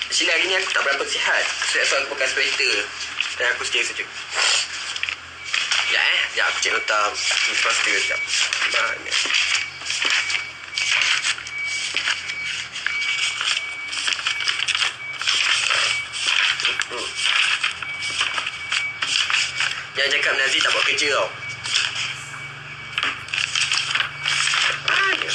Actually hari ni aku tak berapa sihat. So aku pakai sweater dan aku stay sejuk. Sekejap aku cek nota faster sekejap. Mana? Jangan cakap Nazi tak buat kerja tau. Mana?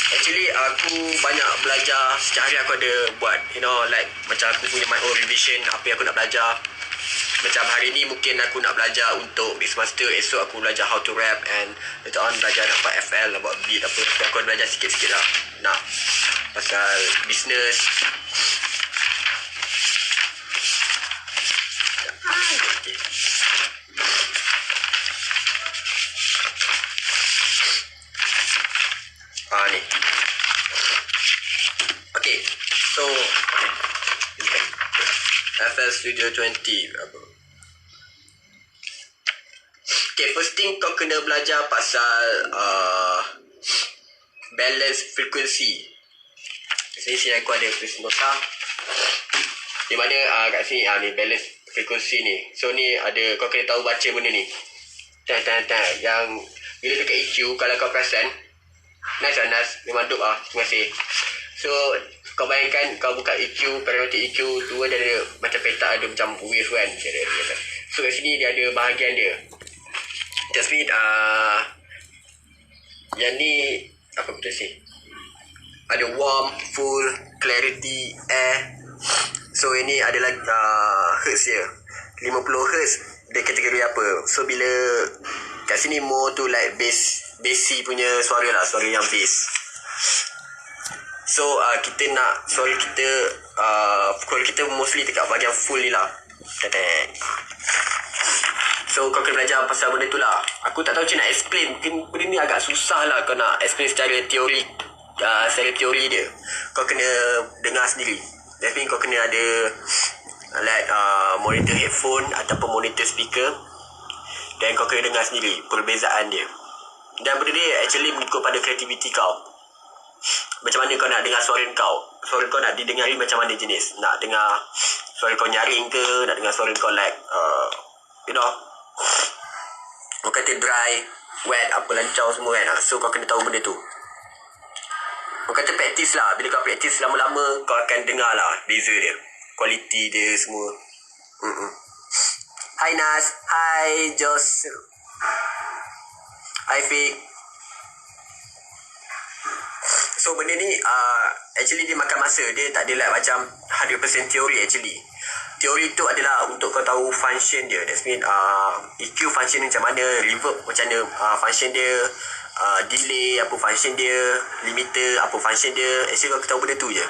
Actually aku banyak belajar. Setiap hari aku ada buat, like macam aku punya my own revision, apa yang aku nak belajar. Macam hari ni mungkin aku nak belajar untuk Mixmaster. Esok aku belajar how to rap, and later on belajar nak buat FL, nak buat beat apa. So aku belajar sikit-sikit lah nak pasal business. Ni okay, so FL Studio 20 apa. Okay, first thing kau kena belajar pasal balance frequency. Sini aku ada tulis nota di mana kat sini ni balance frequency ni. So ni ada, kau kena tahu baca benda ni. Yang bila dekat EQ, kalau kau perasan, nice lah Nas, memang dope lah, terima kasih. So kau bayangkan kau buka EQ, parameter EQ tu ada macam peta, ada macam wave kan. So kat sini dia ada bahagian dia. Just mean yang ni apa betul sih? Ada warm, full, clarity, air. So ini adalah hertz dia. 50 hertz dia kategori apa. So bila kat sini more tu like bassy punya suara lah, suara yang bass. So kita nak suara kita call kita mostly dekat bahagian full ni lah. So kau kena belajar pasal benda tu lah. Aku tak tahu macam nak explain. Mungkin benda ni agak susah lah kau nak explain secara teori. Secara teori dia kau kena dengar sendiri. That means kau kena ada like monitor headphone ataupun monitor speaker, dan kau kena dengar sendiri perbezaan dia. Dan benda ni actually mengikut pada kreativiti kau. Macam mana kau nak dengar suara kau. Suara kau nak didengari macam mana jenis. Nak dengar suara kau nyaring ke, nak dengar suara kau like kau kata dry, wet, apa lancau semua kan. So kau kena tahu benda tu. Kau kata practice lah. Bila kau practice lama-lama, kau akan dengar lah beza dia, kualiti dia semua. Hai Nas, hai Jos, hai Fik. So benda ni actually dia makan masa. Dia tak ada like macam 100% teori actually. Teori tu adalah untuk kau tahu function dia. That means EQ function macam mana, reverb macam mana function dia, delay apa function dia, limiter apa function dia. Actually kau tahu benda tu je.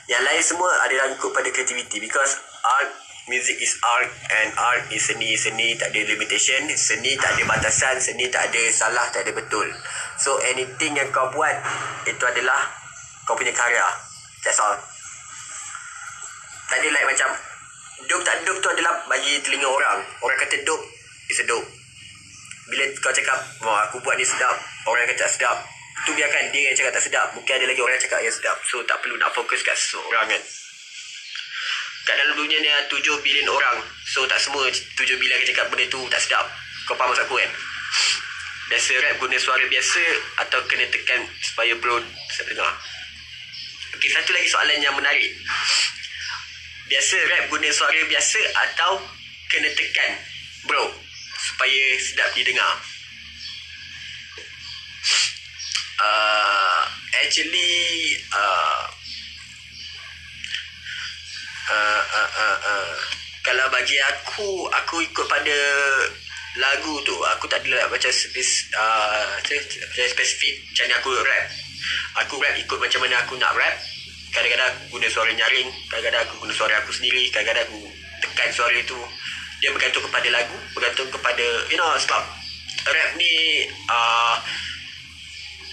Yang lain semua adalah ikut pada creativity. Because art, music is art, and art is seni tak ada limitation. Seni tak ada batasan, seni tak ada salah, tak ada betul. So anything yang kau buat, itu adalah kau punya karya. That's all. Tak ada like macam dope tak dope tu adalah bagi telinga orang. Orang kata dope, it's a dope. Bila kau cakap aku buat ni sedap, orang kata tak sedap, tu biarkan dia yang cakap tak sedap. Mungkin ada lagi orang yang cakap yang sedap. So tak perlu nak fokus kat seorang kan. Kat dalam dunia ni 7 bilion orang. So tak semua 7 bilion akan cakap benda tu tak sedap. Kau faham maksud aku kan? Biasa rap guna suara biasa atau kena tekan supaya bro bisa dengar. Okay, satu lagi soalan yang menarik. Biasa rap guna suara biasa atau kena tekan bro supaya sedap didengar? Actually kalau bagi aku ikut pada lagu tu. Aku tak ada macam spesifik macam ni aku rap. Aku rap ikut macam mana aku nak rap. Kadang-kadang aku guna suara nyaring, kadang-kadang aku guna suara aku sendiri, kadang-kadang aku tekan suara tu. Dia bergantung kepada lagu, bergantung kepada sebab rap ni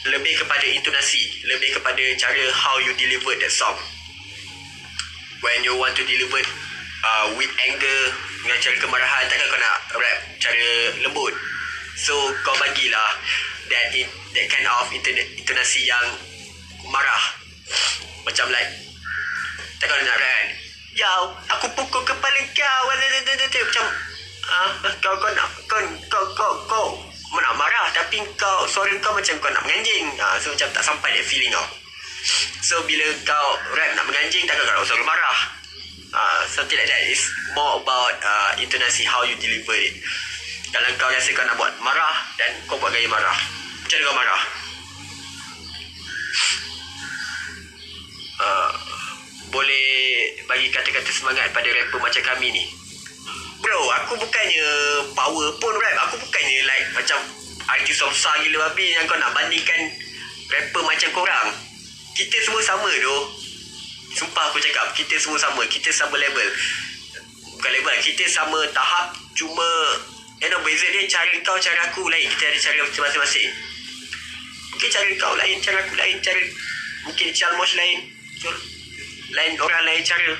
lebih kepada intonasi, lebih kepada cara how you deliver that song. When you want to deliver with anger, dengan cara kemarahan, takkan kau nak rap cara lembut. So kau bagilah that kind of intonasi yang marah. Macam like, tak kau nak rap kan, Yau, aku pukul kepala kau. Macam kau nak marah, tapi suara kau macam kau nak menganjing. So macam tak sampai that feeling kau. So bila kau rap nak menganjing, takkan kau nak suara marah. Something like that. It's more about intonasi, how you deliver it. Kalau kau rasa kau nak buat marah, dan kau buat gaya marah. Macam mana kau marah? Boleh bagi kata-kata semangat pada rapper macam kami ni. Bro, aku bukannya power pun rap. Aku bukannya like macam artis besar gila babi yang kau nak bandingkan rapper macam korang. Kita semua sama doh. Sumpah aku cakap, kita semua sama. Kita sama level. Bukan level, kita sama tahap. Cuma beza dia cara kau, cara aku lain. Kita ada cara masing-masing. Mungkin cara kau lain, cara aku lain, cara mungkin Chalmos lain. Lain orang lain cara.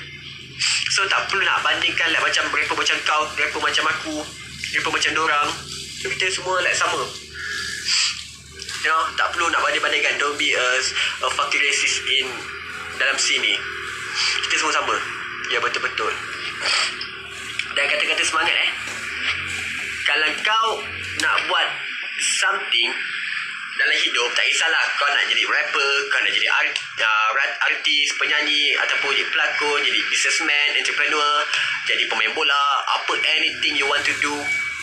So tak perlu nak bandingkan like macam rapper macam kau, rapper macam aku, rapper macam dorang. So kita semua like sama. Tak perlu nak banding-bandingkan. Don't be a fucking racist in dalam sini. Kita semua sama. Ya, betul-betul. Dan kata-kata semangat kalau kau nak buat something dalam hidup, tak kisahlah kau nak jadi rapper, kau nak jadi artis, penyanyi, ataupun jadi pelakon, jadi businessman, entrepreneur, jadi pemain bola, apa anything you want to do,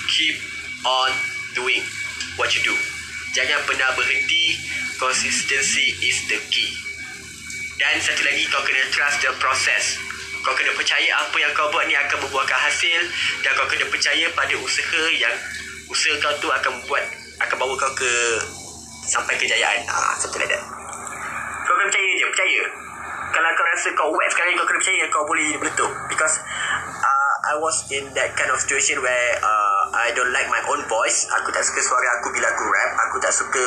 keep on doing what you do. Jangan pernah berhenti. Consistency is the key. Dan satu lagi, kau kena trust the process. Kau kena percaya apa yang kau buat ni akan membuahkan hasil, dan kau kena percaya pada usaha kau tu akan bawa kau ke sampai kejayaan. Something like that. Kau kena percaya je, percaya. Kalau kau rasa kau wet sekarang, kau kena percaya kau boleh meletup. Because I was in that kind of situation where I don't like my own voice. Aku tak suka suara aku bila aku rap. Aku tak suka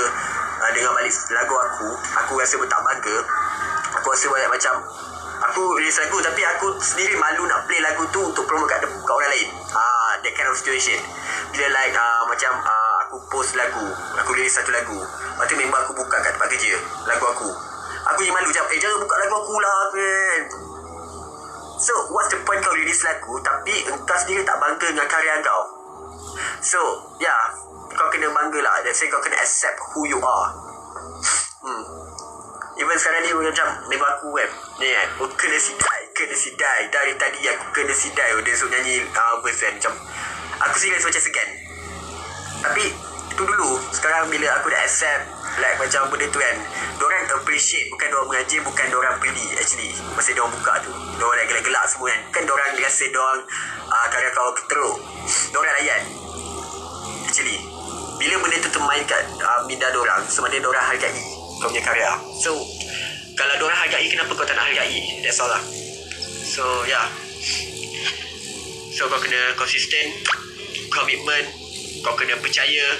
dengar balik lagu aku. Aku rasa tak bangga. Aku rasa macam aku release lagu tapi aku sendiri malu nak play lagu tu untuk promote kat orang lain. That kind of situation. Bila like macam aku post lagu, aku release satu lagu, lepas tu member aku buka kat tempat kerja lagu aku je malu macam jangan buka lagu aku lah kan. So what's the point kau release lagu tapi engkau sendiri tak bangga dengan karya kau? So kau kena bangga lah. That's why kau kena accept who you are. Even sekarang ni macam member aku kan, ni kan, kena sidai dari tadi aku kena sidai. Dia suruh nyanyi verse kan, macam aku serius macam segan. Tapi tu dulu. Sekarang bila aku dah accept like macam benda tu kan, diorang appreciate. Bukan diorang mengaji, bukan diorang pilih actually. Masa diorang buka tu, diorang dah gelak-gelak semua kan. Kan diorang rasa diorang karya kau teruk, diorang layan actually. Bila benda tu termain kat minda diorang, sebenarnya diorang hargai kau punya karya. So kalau diorang hargai, kenapa kau tak nak hargai? That's all lah. So so kau kena konsisten, komitmen, kau kena percaya,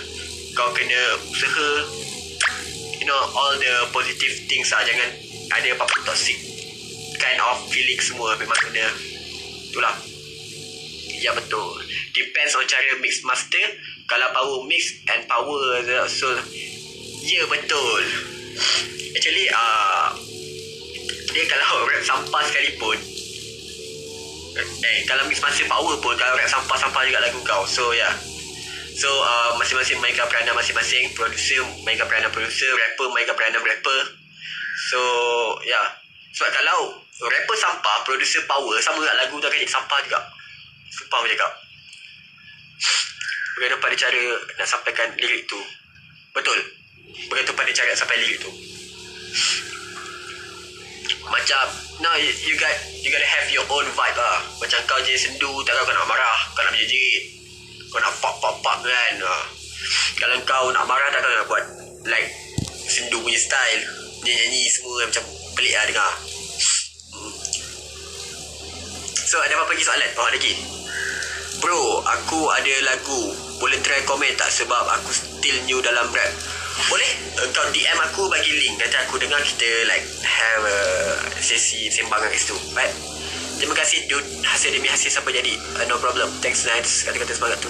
kau kena usaha, all the positive things lah. Jangan ada apa-apa toxic kind of feeling semua. Memang kena itulah. Ya betul. Depends on cara mix master. Kalau power mix and power, so betul. Actually dia kalau rap sampah sekalipun, kalau mix master power pun, kalau rap sampah-sampah juga lagu kau. So So masing-masing mainkan peranan masing-masing. Producer mainkan peranan producer, rapper mainkan peranan rapper. So sebab kalau rapper sampah, producer power, sama juga lagu tu akan jadi sampah juga. Sumpah aku cakap. Bergantung pada cara nak sampaikan lirik tu. Betul. Bergantung pada cara nak sampai lirik tu. Macam you gotta have your own vibe lah. Macam kau je sendu, takkan kau nak marah, kau nak menjerit, kau nak pop kan. Kalau kau nak marah, takkan nak buat like sendu punya style, nyanyi semua macam pelik lah dengar. So ada apa-apa lagi soalan? Lagi bro, aku ada lagu, boleh try komen tak? Sebab aku still new dalam rap. Boleh? Kau DM aku, bagi link, nanti aku dengar, kita like have a sesi sembangan kat situ. Right? Terima kasih dude. Hasil demi hasil sampai jadi. No problem. Thanks, nice kata-kata semangat tu.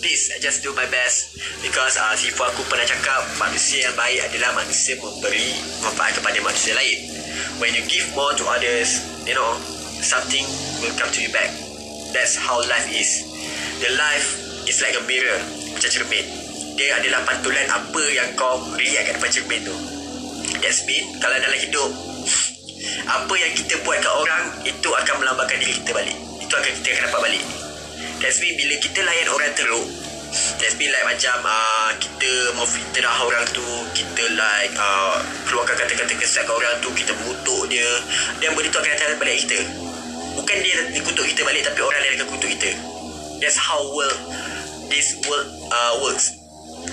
Peace. I just do my best. Because sifu aku pernah cakap, manusia yang baik adalah manusia memberi manfaat kepada manusia lain. When you give more to others, you know, something will come to you back. That's how life is. The life is like a mirror, macam cermin. Dia adalah pantulan apa yang kau react kat depan cermin tu. That's mean, kalau dalam hidup, apa yang kita buat kat orang, itu akan melambangkan diri kita balik. Itu akan kita akan dapat balik. That's mean, bila kita layan orang teruk, that's mean like macam kita memfitnah orang tu, kita like keluarkan kata-kata kesat kat orang tu, kita mengutuk dia, dan benda tu akan datang balik kita. Bukan dia kutuk kita balik, tapi orang lain akan kutuk kita. That's how this world works.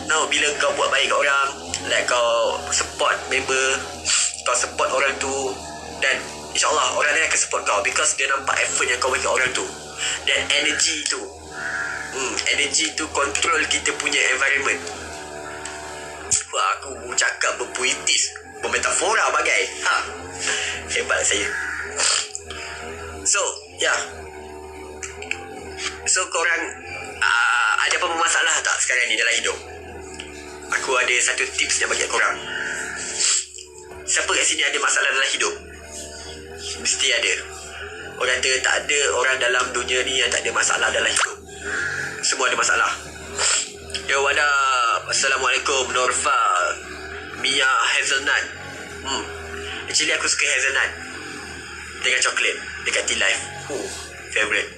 Now, bila kau buat baik kat orang, like kau support member, kau support orang tu, dan insyaAllah orang lain akan support kau, because dia nampak effort yang kau bagi kat orang tu. Dan energy tu, energy tu control kita punya environment. Wah, aku cakap berpuitis, bermetafora bagai. Hebat saya. So, yeah. So, korang ada apa masalah tak sekarang ni dalam hidup? Aku ada satu tips yang bagi korang. Siapa kat sini ada masalah dalam hidup? Mesti ada. Orang kata tak ada orang dalam dunia ni yang tak ada masalah dalam hidup. Semua ada masalah. Yo, what up? Assalamualaikum, Norfa, Mia, Hazelnut. Actually aku suka hazelnut dengan coklat dekat tea life. Favorite.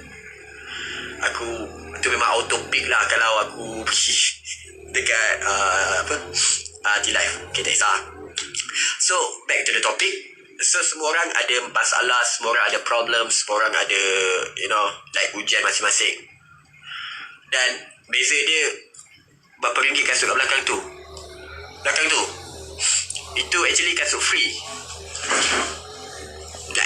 Aku tu memang auto pick lah kalau aku pergi dekat tea life. Okay, tak kisah. So, back to the topic. So, semua orang ada masalah, semua orang ada problem, semua orang ada, you know, like ujian masing-masing. Dan beza dia berapa ringgit kasut kat belakang tu. Belakang tu, itu actually kasut free. Tak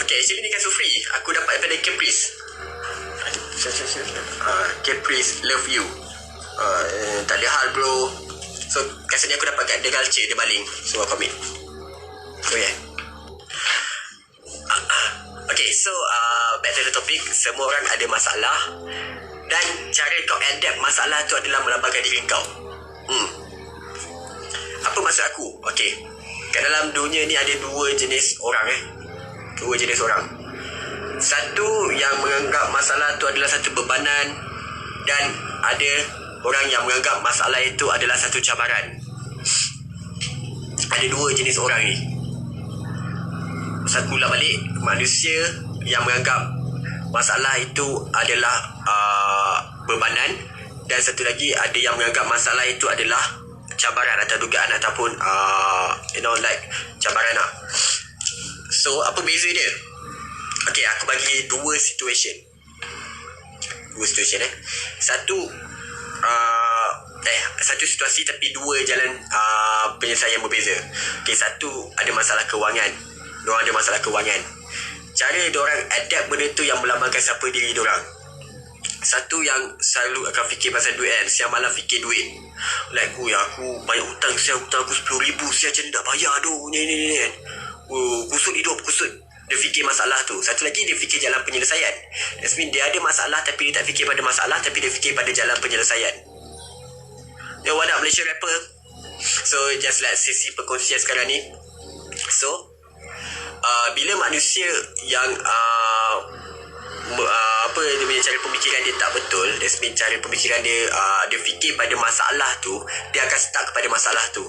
Okay, actually ni kasut free. Aku dapat daripada Caprice. Caprice, love you. Tak ada hal bro. So, kasut ni aku dapat kat The Culture, dia baling. So, aku ambil. Oh yeah. Okay, so back to the topic. Semua orang ada masalah, dan cara kau adapt masalah tu adalah melambangkan diri kau. Apa maksud aku? Okay, kat dalam dunia ni ada dua jenis orang. Dua jenis orang. Satu yang menganggap masalah tu adalah satu bebanan, dan ada orang yang menganggap masalah itu adalah satu cabaran. Ada dua jenis orang ni. Satu ulang balik, manusia yang menganggap masalah itu adalah bebanan, dan satu lagi ada yang menganggap masalah itu adalah cabaran atau dugaan ataupun you know, like cabaran lah. So, apa beza dia? Okay, aku bagi dua situation. Satu situasi tapi dua jalan penyelesaian berbeza. Okay, satu ada masalah kewangan. Diorang ada masalah kewangan. Cara diorang adapt benda tu yang melambangkan siapa diri diorang. Satu yang selalu akan fikir pasal duit kan, siang malam fikir duit. Like, aku banyak hutang, hutang aku 10,000, siang macam ni nak bayar tu, ni kan. Kusut hidup, kusut. Dia fikir masalah tu. Satu lagi, dia fikir jalan penyelesaian. That means dia ada masalah tapi dia tak fikir pada masalah, tapi dia fikir pada jalan penyelesaian. Yo, what up Malaysia rapper? So, just like sesi perkongsian sekarang ni. So, bila manusia yang dia punya cara pemikiran dia tak betul, that's mean cara pemikiran dia dia fikir pada masalah tu, dia akan stuck kepada masalah tu.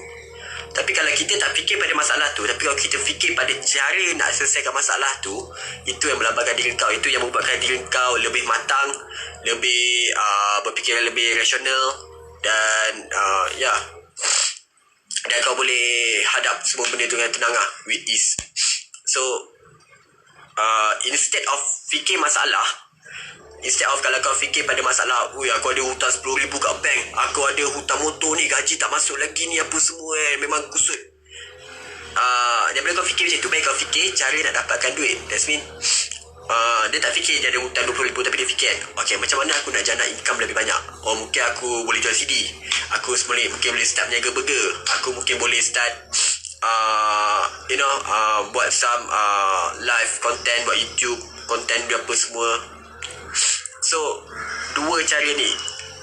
Tapi kalau kita tak fikir pada masalah tu, tapi kalau kita fikir pada cara nak selesaikan masalah tu, itu yang melambangkan diri kau. Itu yang membuatkan diri kau lebih matang, lebih berfikiran lebih rasional, dan dan kau boleh hadap semua benda tu dengan tenang lah, with ease. So, instead of fikir masalah, instead of kalau kau fikir pada masalah, aku ada hutang 10,000 kat bank, aku ada hutang motor ni, gaji tak masuk lagi ni, apa semua memang kusut. Daripada kau fikir macam tu, baik kau fikir cara nak dapatkan duit. That's mean dia tak fikir dia ada hutang 20,000, tapi dia fikir, okay, macam mana aku nak jana income lebih banyak. Mungkin aku boleh jual CD, Aku mungkin boleh start berniaga burger. Aku mungkin boleh start buat some live content, buat YouTube content apa semua. So dua cara ni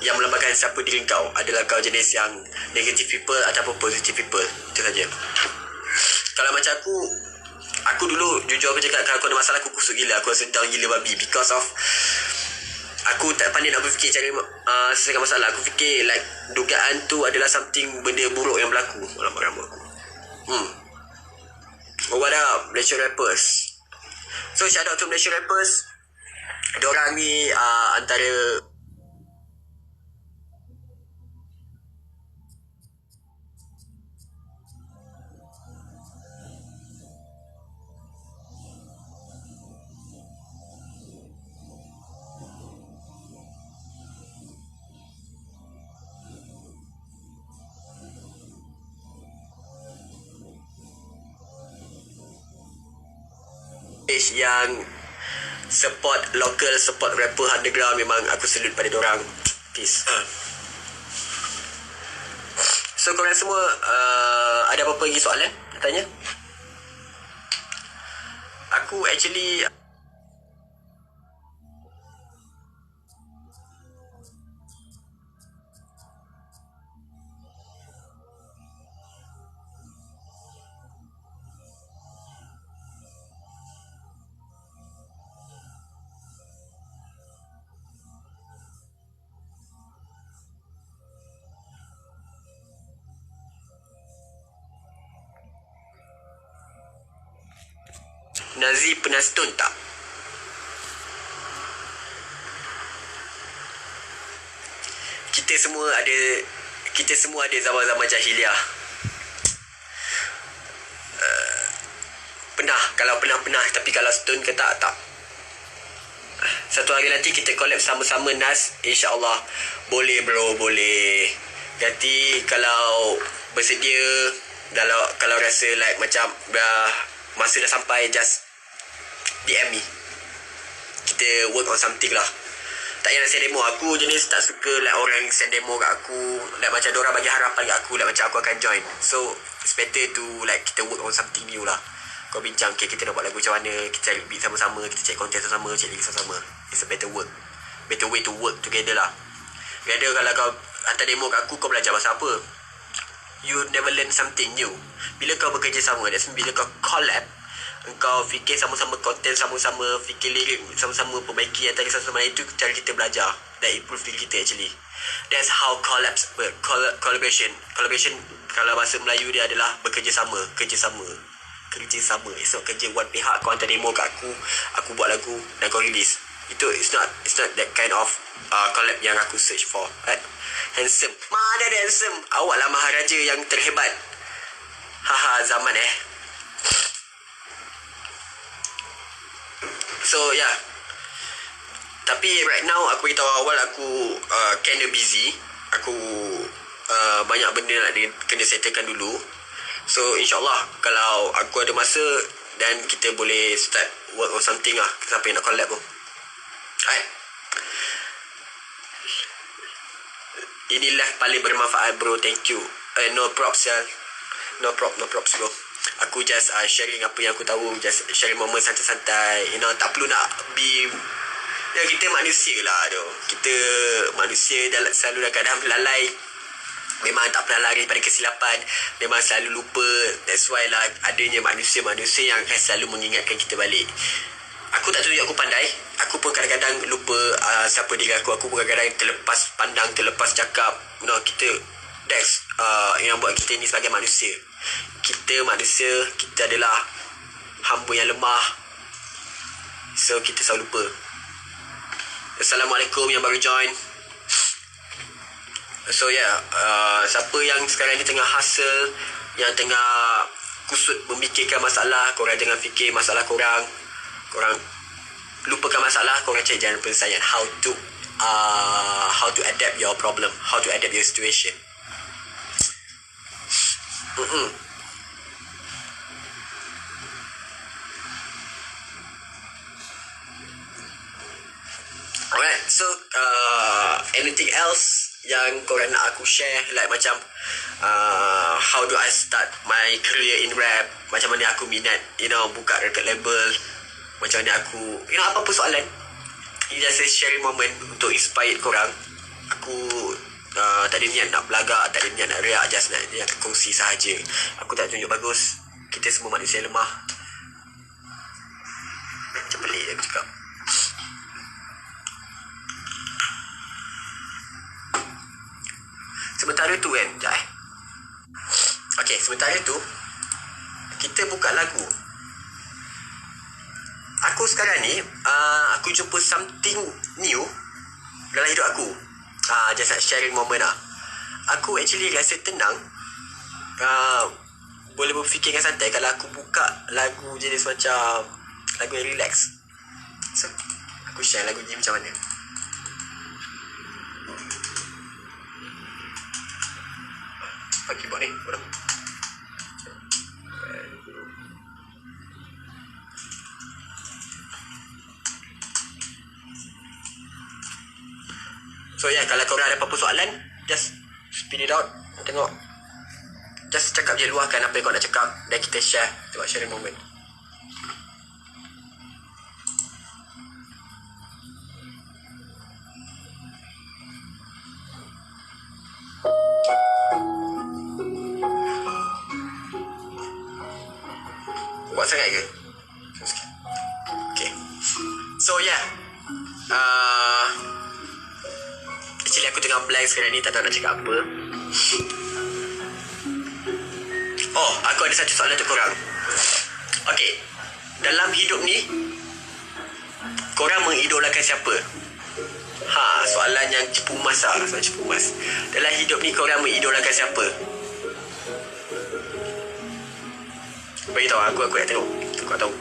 yang melambangkan siapa diri kau. Adalah kau jenis yang negative people ataupun positive people. Itu saja. Kalau macam aku dulu jujur aku cakap, kalau aku ada masalah aku kusut gila, aku rasa down gila babi, because of aku tak pandai nak berfikir cara selesaikan masalah. Aku fikir like dugaan tu adalah something, benda buruk yang berlaku dalam rambut aku. What up Malaysia rappers? So shout out to Malaysia rappers. Diorang ni antara yang support local, support rapper underground. Memang aku salute pada diorang. Peace. So korang semua ada apa-apa lagi soalan nak tanya? Aku actually Nazi pernah stone tak? Kita semua ada zaman-zaman jahiliah. Kalau pernah. Tapi kalau stone ke tak. Satu hari nanti kita collab sama-sama Nas. InsyaAllah. Boleh bro, boleh. Nanti kalau bersedia, kalau rasa like macam masa dah sampai, just DM me. Kita work on something lah. Tak payah nak send demo. Aku jenis tak suka like orang send demo kat aku, like macam diorang bagi harapan kat aku, like macam aku akan join. So it's better to like kita work on something new lah. Kau bincang, okay, kita nak buat lagu macam mana, kita cari beat sama-sama, kita cari content sama-sama, cari lagi sama-sama. It's a better way to work together lah. Biar kalau kau hantar demo kat aku, kau belajar pasal apa? You never learn something new. Bila kau bekerja sama, that's mean bila kau collab, engkau fikir sama-sama konten, sama-sama fikir lirik, sama-sama perbaiki antara sama-sama, itu cara kita belajar dan improve diri kita actually. That's how collabs work. Collaboration kalau bahasa Melayu dia adalah bekerja sama, kerjasama. It's not kerja one pihak. Kau hantar demo kat aku buat lagu dan kau release. Itu it's not that kind of collab yang aku search for, right? Handsome, mana ada handsome? Awak lah maharaja yang terhebat. Haha, zaman So yeah. Tapi right now aku beritahu awal, aku kinda busy. Aku banyak benda nak kena settlekan dulu. So insyaAllah kalau aku ada masa, dan kita boleh start work on something lah. Siapa yang nak collab pun. Alright. Ini live paling bermanfaat bro. Thank you. No props ya. No props bro. Aku just sharing apa yang aku tahu. Just sharing moment santai-santai. Tak perlu nak be. Ya, kita manusia lah tu. Kita manusia selalu dalam keadaan lalai. Memang tak pernah lari pada kesilapan. Memang selalu lupa. That's why lah adanya manusia-manusia yang akan selalu mengingatkan kita balik. Aku tak tunjuk aku pandai. Aku pun kadang-kadang lupa siapa diri aku. Aku pun kadang-kadang terlepas pandang, terlepas cakap. Kita that's yang buat kita ni sebagai manusia. Kita manusia, kita adalah hamba yang lemah. So kita selalu lupa. Assalamualaikum yang baru join. So yeah, siapa yang sekarang ni tengah hustle, yang tengah kusut memikirkan masalah, korang jangan fikir masalah korang lupakan masalah, korang cari jalan penyelesaian. How to adapt your problem, how to adapt your situation. Alright, so anything else yang korang nak aku share, like macam how do I start my career in rap, macam mana aku minat buka record label, macam mana aku apa-apa soalan. Ini just a sharing moment untuk inspire korang. Aku tak ada niat nak belagak, tak ada niat nak reak, just nak kongsi sahaja. Aku tak tunjuk bagus, kita semua manusia lemah. Macam pelik aku cakap. Sementara tu kan, sementara tu kita buka lagu. Aku sekarang ni aku jumpa something new dalam hidup aku. Just nak sharing moment lah. Aku actually rasa tenang, boleh berfikir dengan santai kalau aku buka lagu jenis macam lagu yang relax. So aku share lagu ni macam mana. Pakai keyboard ni korang. So kalau korang ada apa-apa soalan, just spit it out. Tengok, just cakap je, luahkan apa yang kau nak cakap, dan kita share. Tengok sharing moment. Buat sangat ke? Okay. So actually aku tengah blank sekarang ni, tak tahu nak cakap apa. Aku ada satu soalan untuk korang. Okay, dalam hidup ni korang mengidolakan siapa? Soalan yang cepu mas lah. Soalan cepu mas. Dalam hidup ni korang mengidolakan siapa? Bagi tahu aku nak tengok. Aku nak tahu.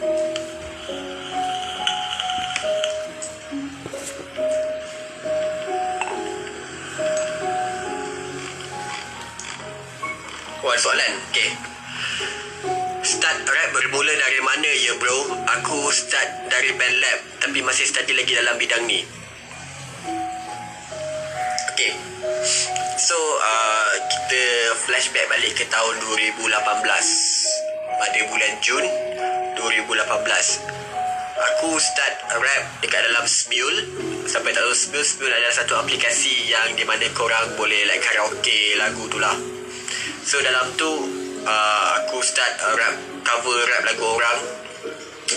Soalan. Okay. Start rap bermula dari mana ya bro? Aku start dari band lab, tapi masih study lagi dalam bidang ni. Okay. So kita flashback balik ke tahun 2018. Pada bulan Jun 2018, aku start rap dekat dalam Smule. Sampai tak tahu Smule adalah satu aplikasi yang di mana korang boleh like karaoke lagu tu lah. So dalam tu aku start rap, cover rap lagu orang,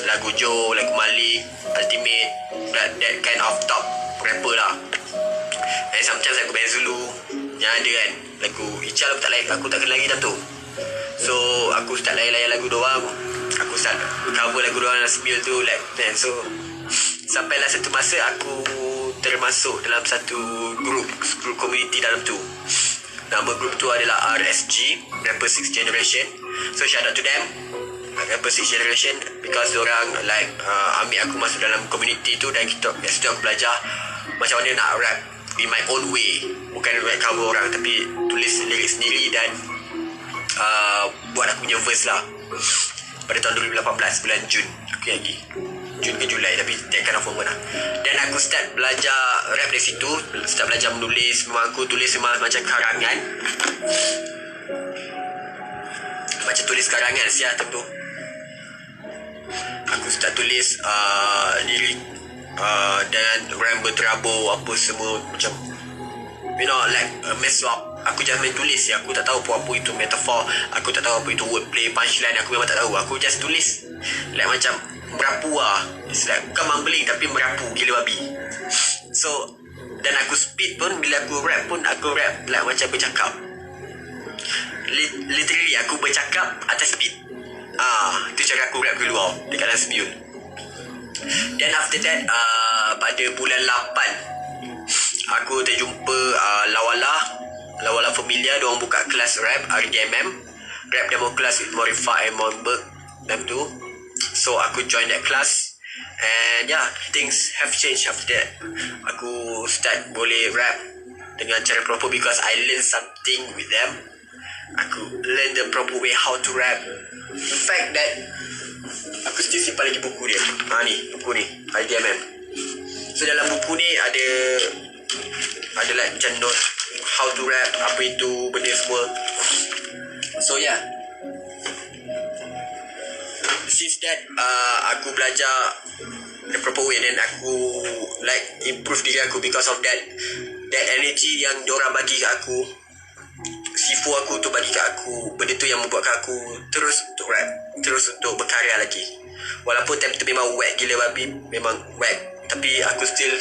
lagu Joe, lagu Malik, Ultimate, that kind of top rapper lah. And sometimes lagu band Zulu yang ada kan, lagu Ical aku tak kenal lagi dalam tu. So aku start layan-layan lagu doang. Aku start cover lagu doang dalam Smule tu like then. So sampailah satu masa aku termasuk dalam satu group community dalam tu. Nama grup tu adalah RSG, Rapper 6 Generation. So shout out to them, Rapper 6 Generation, because diorang like ambil aku masuk dalam community tu. Dan kat situ aku belajar macam mana nak rap in my own way. Bukan rap cover orang, tapi tulis lirik sendiri dan buat aku punya verse lah. Pada tahun 2018 bulan Jun. Aku lagi Jun ke Julai, tapi that kind of moment lah. Dan aku start belajar rap dari situ. Start belajar menulis. Memang aku tulis memang macam karangan. Macam tulis karangan siap tu. Aku start tulis lirik dan rhyme berterabur apa semua. Macam like mess up. Aku just main tulis je. Aku tak tahu apa itu metafor. Aku tak tahu apa itu wordplay, punchline. Aku memang tak tahu. Aku just tulis like macam merapu lah. It's like bukan mumbling tapi merapu gila babi. So dan aku speed pun, bila aku rap pun aku rap like macam bercakap. Literally aku bercakap atas speed. Itu cara aku rap keluar dekat dalam Smule. Dan after that pada bulan 8 aku terjumpa Lawala Familia. Diorang buka kelas rap RDMM, Rap Demo Class with Morifa and Monberg dan tu. So aku join that class. And things have changed after that. Aku start boleh rap dengan cara proper because I learn something with them. Aku learn the proper way how to rap. The fact that aku still simpan lagi buku dia. Ni buku ni RDMM. So dalam buku ni ada like macam note how to rap, apa itu benda semua. So yeah, since that aku belajar the proper way, then aku like improve diri aku because of that energy yang diorang bagi kat aku, sifu aku tu bagi kat aku. Benda tu yang membuatkan aku terus untuk rap, terus untuk berkarya lagi. Walaupun time tu memang whack gila babi, memang whack, tapi aku still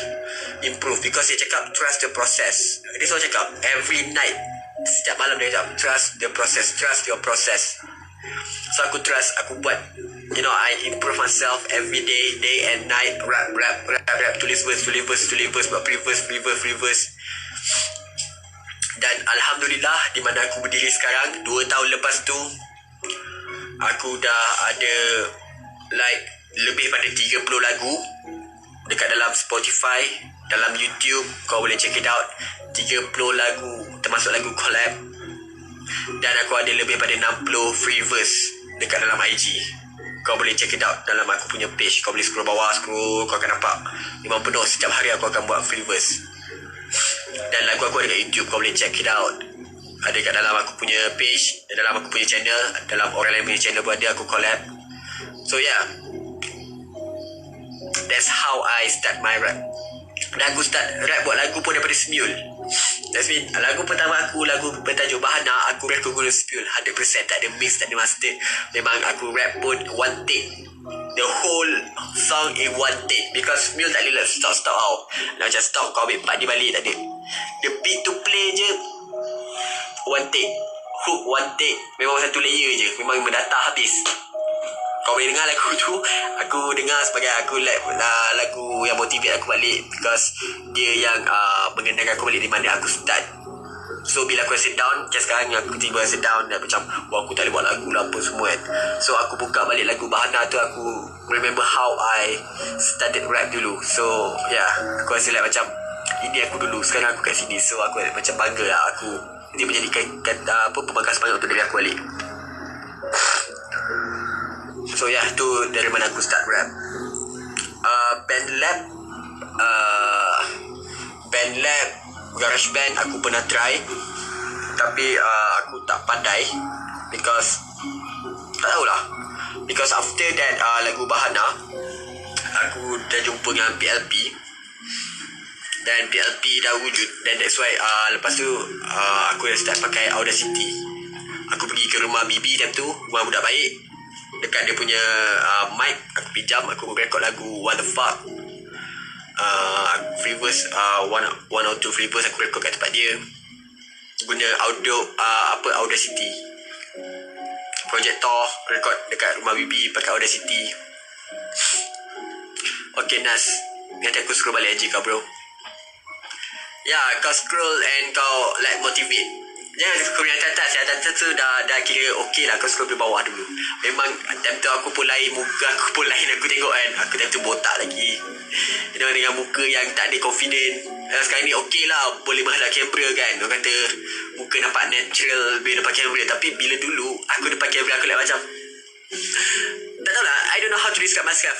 improve because dia cakap trust the process. Dia selalu cakap every night, setiap malam dia cakap trust the process, trust your process. So aku trust, aku buat, you know, I improve myself every day, day and night. Rap, tulis verse, buat pre-verse. Dan Alhamdulillah, di mana aku berdiri sekarang 2 tahun lepas tu, aku dah ada like lebih pada 30 lagu dekat dalam Spotify, dalam YouTube. Kau boleh check it out, 30 lagu termasuk lagu collab. Dan aku ada lebih pada 60 free verse dekat dalam IG. Kau boleh check it out dalam aku punya page. Kau boleh scroll bawah, kau akan nampak memang penuh. Setiap hari aku akan buat free verse. Dan lagu aku ada kat YouTube, kau boleh check it out. Ada kat dalam aku punya page, dalam aku punya channel, dalam orang lain punya channel pun ada aku collab. So yeah, that's how I start my rap. Dan aku start rap, buat lagu pun daripada Smule. That's mean lagu pertama aku, lagu bertajuk Bahana, aku rap guna Smule 100%, tak ada mix, tak ada master. Memang aku rap pun one take, the whole song in one take, because Smule tak boleh stop out. Nak macam stop kau ambil part dia balik, tak ada. The beat to play je one take, hook one take, memang satu layer je, memang mendata habis. Kau boleh dengar lagu tu, aku dengar sebagai aku like lagu yang motivate aku balik, because dia yang mengenangkan aku balik di mana aku start. So bila aku sit down, macam sekarang aku tiba sit down dan macam, wah aku tak boleh buat lagu lah apa semua kan. So aku buka balik lagu Bahana tu, aku remember how I started rap dulu. So yeah, aku rasa like macam ini aku dulu, sekarang aku kat sini. So aku macam bangga lah, aku dia menjadikan pembangkang semangat untuk diri aku balik. So yeah, tu dari mana aku start rap. Band lab, garage band aku pernah try, tapi aku tak pandai, because tak tahulah, because after that lagu Bahana, aku dah jumpa dengan PLP, dan PLP dah wujud. Dan that's why lepas tu aku dah start pakai Audacity. Aku pergi ke rumah Bibi time tu, rumah budak baik. Dekat dia punya mic, aku pinjam, aku record lagu What the Fuck, free verse, one or two free verse aku record kat tempat dia, guna Audacity, projector, record dekat rumah Bibi pakai Audacity. Okay Nas, nanti aku scroll balik IG kau bro. Ya, kau scroll and kau like motivate. Jangan scroll yang atas tu dah kira okey lah. Kau scroll dari bawah dulu. Memang time tu aku pun lain, muka aku pun lain. Aku tengok kan, aku time tu botak lagi, dengan muka yang tak ada confident. Sekarang ni okey lah, boleh menghadap kamera kan. Orang kata muka nampak natural bila depan kamera. Tapi bila dulu aku depan kamera, aku like macam tak tahu lah, I don't know how to describe myself.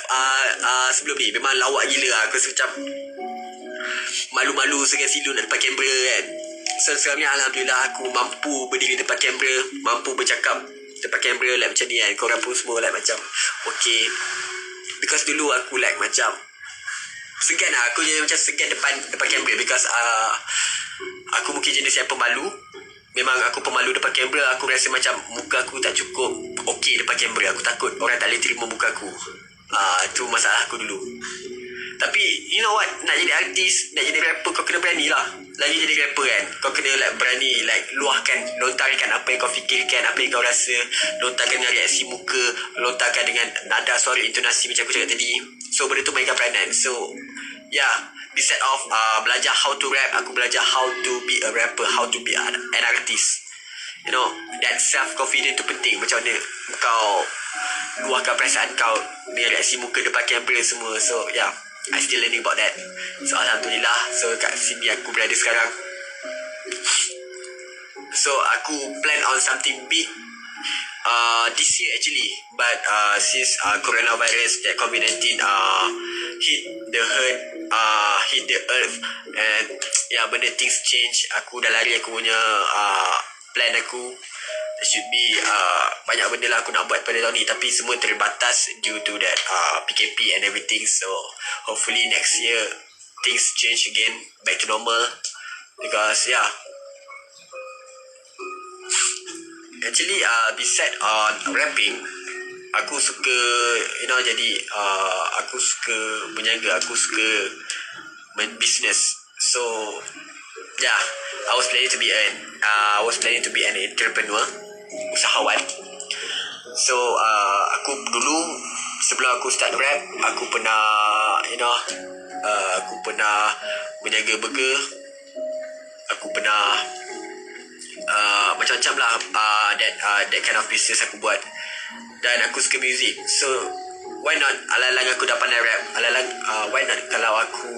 Sebelum ni memang lawak gila lah. Aku rasa macam malu-malu segan silu nak depan kamera kan. So sekarang ni Alhamdulillah aku mampu berdiri depan kamera, mampu bercakap depan kamera like macam ni kan. Korang pun semua like macam okay. Because dulu aku like macam segan lah. Aku jadi macam segan depan kamera, because aku mungkin jenis yang pemalu. Memang aku pemalu depan kamera. Aku rasa macam muka aku tak cukup okay depan kamera. Aku takut orang tak boleh terima muka aku. Itu masalah aku dulu. Tapi you know what, nak jadi artis, nak jadi rapper, kau kena berani lah. Lagi jadi rapper kan, kau kena like berani, like luahkan, lontarkan apa yang kau fikirkan, apa yang kau rasa. Lontarkan dengan reaksi muka, lontarkan dengan nada suara, intonasi macam aku cakap tadi. So benda tu mainkan peranan. So yeah, instead of belajar how to rap, aku belajar how to be a rapper, how to be an artist. You know, that self-confidence tu penting. Macam mana kau luahkan perasaan kau dengan reaksi muka depan kamera semua. So yeah, I still learning about that. So Alhamdulillah, so kat sini aku berada sekarang. So aku plan on something big this year actually. But since coronavirus, that COVID-19 hit the hurt, hit the earth, and benda things change. Aku dah lari aku punya plan aku. There should be banyak benda lah aku nak buat pada tahun ni, tapi semua terbatas due to that PKP and everything. So hopefully next year things change again, back to normal. Because actually beside on rapping, aku suka jadi aku suka berniaga, aku suka business. So I was planning to be an entrepreneur, usahawan. So aku dulu sebelum aku start rap, aku pernah aku pernah berniaga burger. Aku pernah macam-macam lah that kind of business aku buat. Dan aku suka music. So why not alang-alang aku dah pandai rap, alang-alang why not kalau aku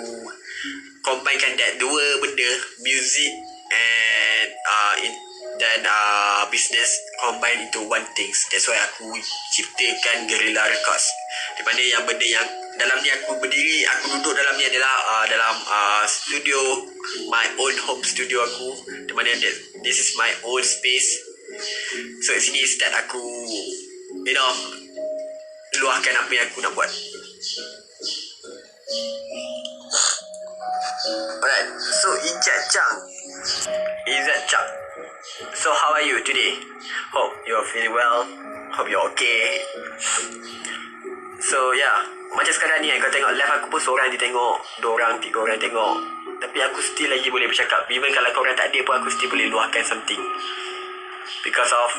combinekan that dua benda, music and business, combine into one things. That's why aku ciptakan Guerrilla Records, di mana yang benda yang dalam ni aku berdiri, aku duduk dalam ni adalah dalam studio, my own home studio aku, di mana this is my own space. So di sini start aku luahkan apa yang aku nak buat. Alright, so Izzat Chang. So how are you today? Hope you're feeling well. Hope you're okay. So macam sekarang ni kau tengok live aku pun seorang dia tengok, 2 orang, 3 orang tengok, tapi aku still lagi boleh bercakap. Even kalau korang tak ada pun, aku still boleh luahkan something. Because of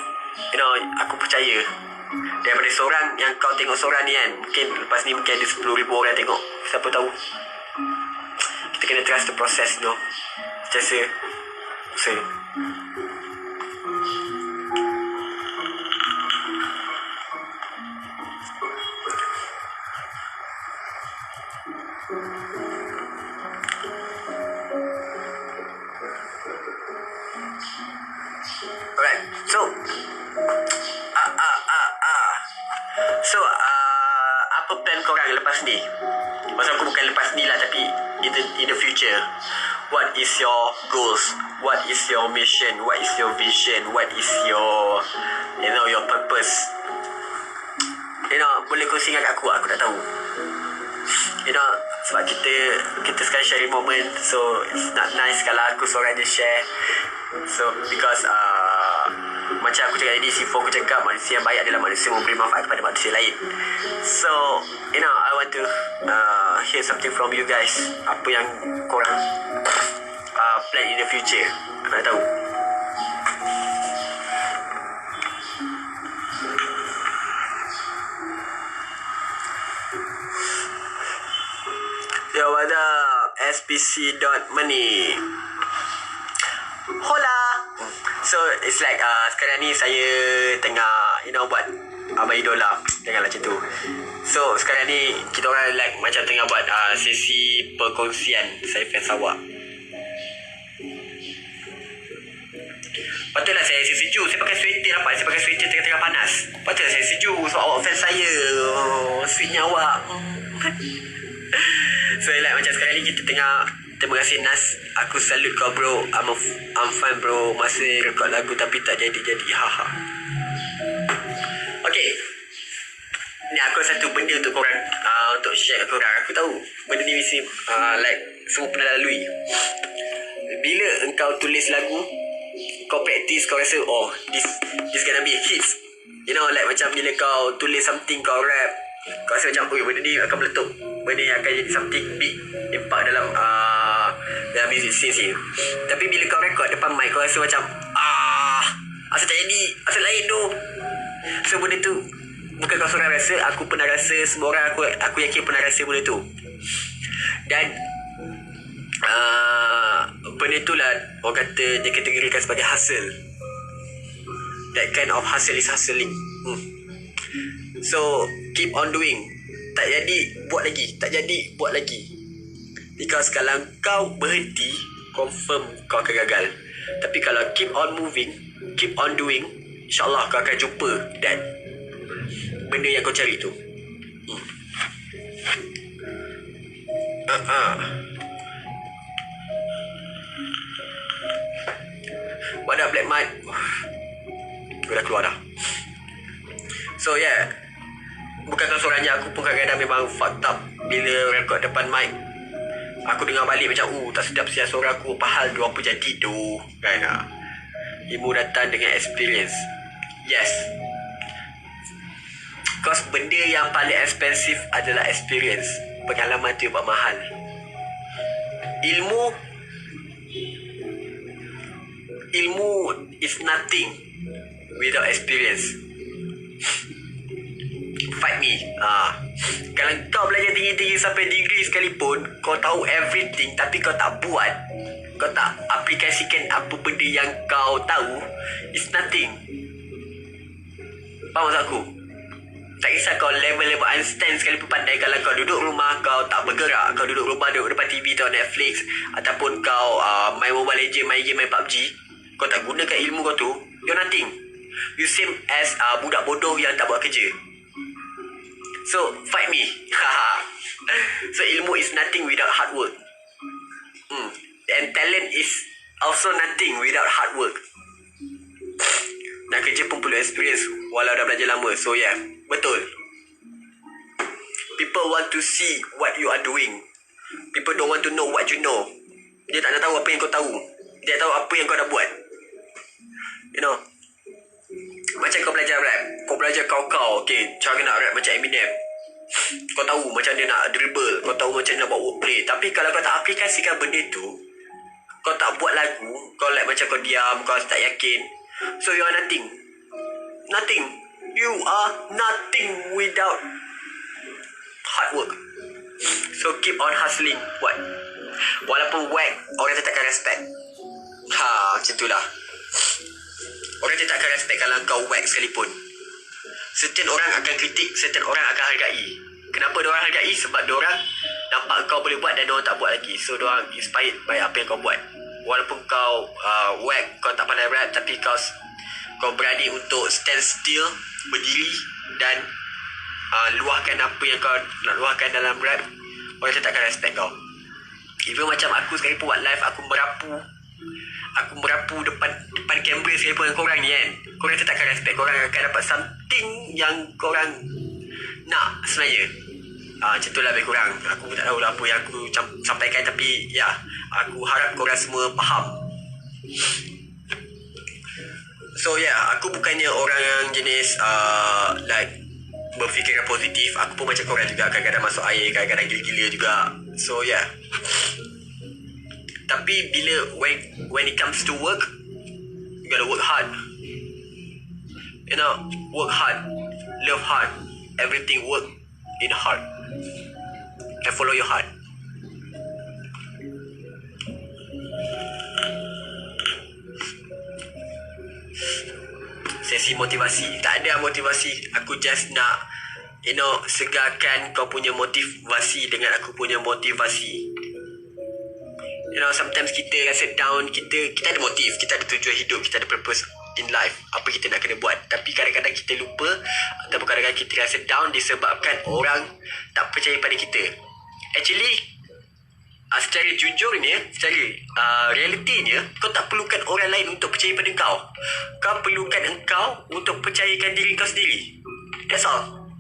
aku percaya daripada seorang yang kau tengok seorang ni kan, mungkin lepas ni mungkin ada 10,000 orang tengok. Siapa tahu. Kita kena trust the process, Jasa usaha. Alright, so apa plan korang lepas ni? Maksud aku bukan lepas ni lah, tapi in the future. What is your goals? What is your mission? What is your vision? What is your your purpose? Boleh kongsi dengan aku tak tahu. Sebab kita sekarang sharing moment, so it's not nice kalau aku seorang je share. So because macam aku cakap tadi, C4 aku cakap manusia yang baik adalah manusia memberi manfaat kepada manusia lain. So I want to hear something from you guys. Apa yang korang plan in the future? Nak tahu. Yo, what up? SPC.money. Hola. So it's like sekarang ni saya tengah buat Abang Idola, janganlah macam tu. So sekarang ni kita orang like macam tengah buat sesi perkongsian saya fans awak. Patutlah saya sejuk. Saya pakai sweater, nampak saya pakai sweater tengah-tengah panas. Patutlah saya sejuk sebab awak fans saya. Sweetnya awak. So like macam sekarang ni kita tengah. Terima kasih Nas, aku salute kau bro. I'm fine bro. Masih rekod lagu tapi tak jadi-jadi. Haha. Okay, ni aku satu benda untuk korang, untuk share kat korang. Aku tahu benda ni mesti like semua pernah lalui. Bila engkau tulis lagu, kau practice, kau rasa this gonna be a hit. Like macam bila kau tulis something, kau rap, kau rasa macam benda ni akan meletup, benda ni akan jadi something big impact dalam music scene ni. Tapi bila kau record depan mic, kau rasa macam asal tak jadi, asal lain tu. So benda tu bukan kau seorang rasa, aku pernah rasa, semua orang aku yakin pernah rasa benda tu. Dan benda tu lah orang kata dia kategorikan sebagai hustle. That kind of hustle is hustling. So keep on doing. Tak jadi buat lagi, tak jadi buat lagi. Because kalau kau berhenti, confirm kau akan gagal. Tapi kalau keep on moving, keep on doing, InsyaAllah kau akan jumpa dan benda yang kau cari tu. Mana black mic? Gue dah keluar dah. So yeah, bukan kau seorang, aku pun kadang-kadang memang fucked up bila rekod depan mic. Aku dengar balik macam tak sedap siap suara aku. Apa hal tu, apa jadi tu kan. Ilmu datang dengan experience. Yes, cause benda yang paling expensive adalah experience. Pengalaman tu buat mahal. Ilmu is nothing without experience. Fight me. Kalau kau belajar tinggi-tinggi sampai degree sekalipun, kau tahu everything tapi kau tak buat, kau tak aplikasikan apa benda yang kau tahu, it's nothing. Faham maksud aku? Tak kisah kau level Einstein sekalipun pandai, kalau kau duduk rumah kau tak bergerak, kau duduk rumah duduk depan TV tengok Netflix, ataupun kau main Mobile Legends, main game, main PUBG, kau tak gunakan ilmu kau tu, you're nothing. You same as budak bodoh yang tak buat kerja. So fight me. So ilmu is nothing without hard work. And talent is also nothing without hard work. Nak kerja pun perlu experience walau dah belajar lama. So yeah, betul. People want to see what you are doing. People don't want to know what you know. Dia tak nak tahu apa yang kau tahu. Dia tahu apa yang kau dah buat. You know, macam kau belajar rap, kau belajar kau okay, cara nak rap macam Eminem. Kau tahu macam dia nak dribble, kau tahu macam dia nak buat wordplay. Tapi kalau kau tak aplikasikan benda tu, kau tak buat lagu, kau like macam kau diam, kau tak yakin, so you are nothing. Nothing. You are nothing without hard work. So keep on hustling. What? Walaupun whack, orang tetap akan respect. Macam tu lah. Orang tetap akan respect kalau kau whack sekalipun. Certain orang akan kritik, certain orang akan hargai. Kenapa diorang hargai? Sebab diorang nampak kau boleh buat dan diorang tak buat lagi. So diorang inspired by apa yang kau buat. Walaupun kau whack, kau tak pandai rap, tapi kau berani untuk stand still, berdiri dan luahkan apa yang kau nak luahkan dalam rap, orang tetap akan respect kau. Even macam aku sekalipun buat live, aku merapu depan kamera sekalipun dengan korang ni kan, korang tetap akan respect. Korang akan dapat something yang korang nak sebenarnya. Macam tu lah lebih kurang. Aku pun tak tahu lah apa yang aku sampaikan, tapi ya, aku harap korang semua faham. So aku bukannya orang yang jenis like berfikiran positif. Aku pun macam korang juga, kadang-kadang masuk air, kadang-kadang gila-gila juga. So tapi bila when it comes to work, you gotta work hard. You know, work hard, love hard, everything work in heart and follow your heart. Sesi motivasi. Tak ada motivasi. Aku just nak segarkan kau punya motivasi dengan aku punya motivasi. Sometimes kita rasa down, kita ada motif, kita ada tujuan hidup, kita ada purpose in life, apa kita nak kena buat. Tapi kadang-kadang kita lupa, ataupun kadang-kadang kita rasa down disebabkan orang tak percaya pada kita. Actually, secara jujurnya, secara realitinya, kau tak perlukan orang lain untuk percaya pada kau. Kau perlukan engkau untuk percayakan diri kau sendiri. That's all.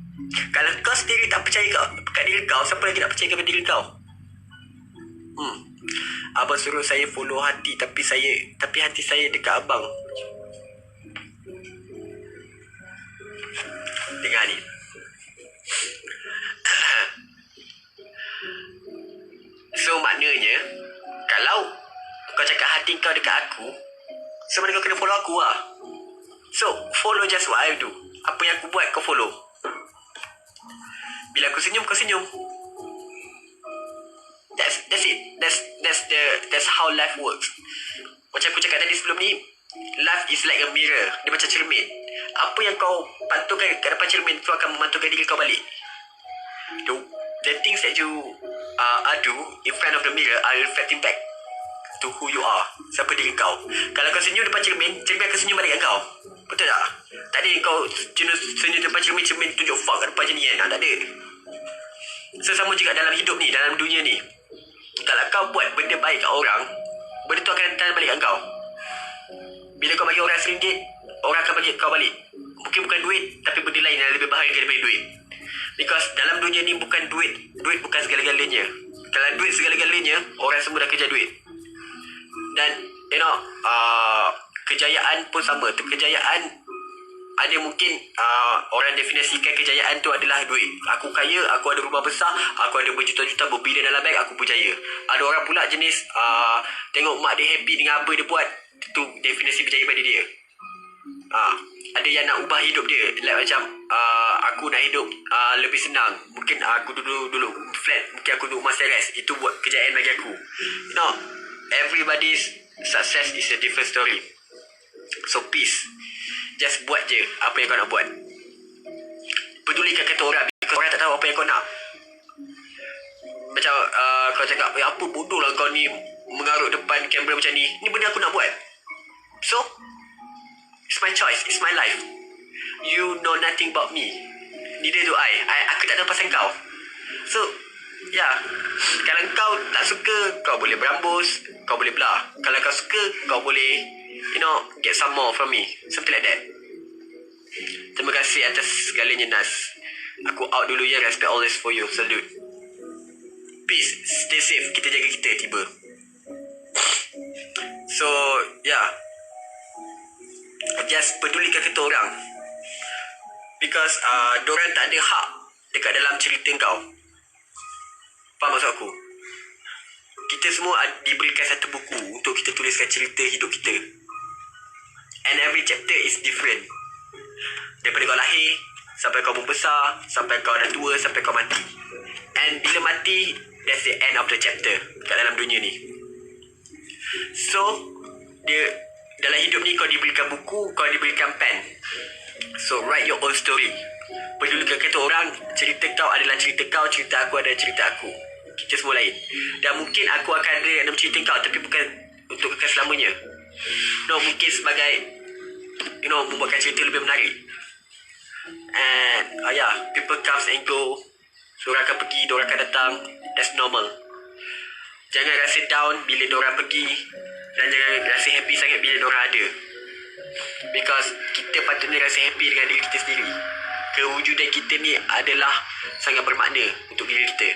Kalau kau sendiri tak percaya kat diri kau, siapa lagi nak percaya pada diri kau? Abang suruh saya follow hati, tapi hati saya dekat abang. Dengar ni. So maknanya, kalau kau cakap hati kau dekat aku, sebenarnya kau kena follow aku lah. So follow just what I do. Apa yang aku buat kau follow. Bila aku senyum, kau senyum. That's it. That's how life works. Macam aku cakap tadi sebelum ni, life is like a mirror. Dia macam cermin. Apa yang kau pantulkan kat depan cermin tu akan memantulkan diri kau balik. The things that you do in front of the mirror are reflecting back to who you are. Siapa diri kau. Kalau kau senyum depan cermin, cermin akan senyum balik kat kau. Betul tak? Tak ada kau senyum depan cermin, cermin tunjuk fuck kat depan je ni kan. Tak ada. So sama juga dalam hidup ni, dalam dunia ni. Kalau kau buat benda baik kat orang, benda tu akan datang balik kat kau. Bila kau bagi orang RM1, orang akan bagi kau balik. Mungkin bukan duit, tapi benda lain yang lebih berharga daripada duit. Because dalam dunia ni bukan duit bukan segala-galanya. Kalau duit segala-galanya, orang semua dah kerja duit. Dan kejayaan pun sama tu. Kejayaan ada mungkin orang definisikan kejayaan tu adalah duit. Aku kaya, aku ada rumah besar, aku ada berjuta-juta, berbilion dalam beg, aku berjaya. Ada orang pula jenis tengok mak dia happy dengan apa dia buat, tu definisi berjaya pada dia. Ada yang nak ubah hidup dia, like macam aku nak hidup lebih senang. Mungkin aku dulu flat, mungkin aku duduk rumah teres. Itu buat kejayaan bagi aku. Everybody's success is a different story. So peace, just buat je apa yang kau nak buat. Pedulikan kata orang, because orang tak tahu apa yang kau nak. Macam kau cakap, apa bodoh lah kau ni mengarut depan kamera macam ni. Ni benda aku nak buat. So it's my choice, it's my life. You know nothing about me, neither do I. Aku tak tahu pasal kau. So kalau kau tak suka, kau boleh berambus, kau boleh belah. Kalau kau suka, kau boleh get some more from me, something like that. Terima kasih atas segalanya, Nas. Aku out dulu ya. Respect always for you. Salute. Peace. Stay safe. Kita jaga kita tiba. So just pedulikan kata orang, because diorang tak ada hak dekat dalam cerita kau. Faham maksud aku? Kita semua diberikan satu buku untuk kita tuliskan cerita hidup kita, and every chapter is different. Daripada kau lahir sampai kau membesar, sampai kau dah tua, sampai kau mati. And bila mati, that's the end of the chapter kat dalam dunia ni. So dalam hidup ni kau diberikan buku, kau diberikan pen. So write your own story. Pedulikan kata orang, cerita kau adalah cerita kau, cerita aku adalah cerita aku. Kita semua lain. Dan mungkin aku akan ada dalam cerita kau, tapi bukan untuk kekal selamanya. Mungkin sebagai membuatkan cerita lebih menarik. And people comes and go. Diorang akan pergi, diorang akan datang. That's normal. Jangan rasa down bila diorang pergi, dan jangan rasa happy sangat bila diorang ada. Because kita patutnya rasa happy dengan diri kita sendiri. Kewujudan kita ni adalah sangat bermakna untuk diri kita.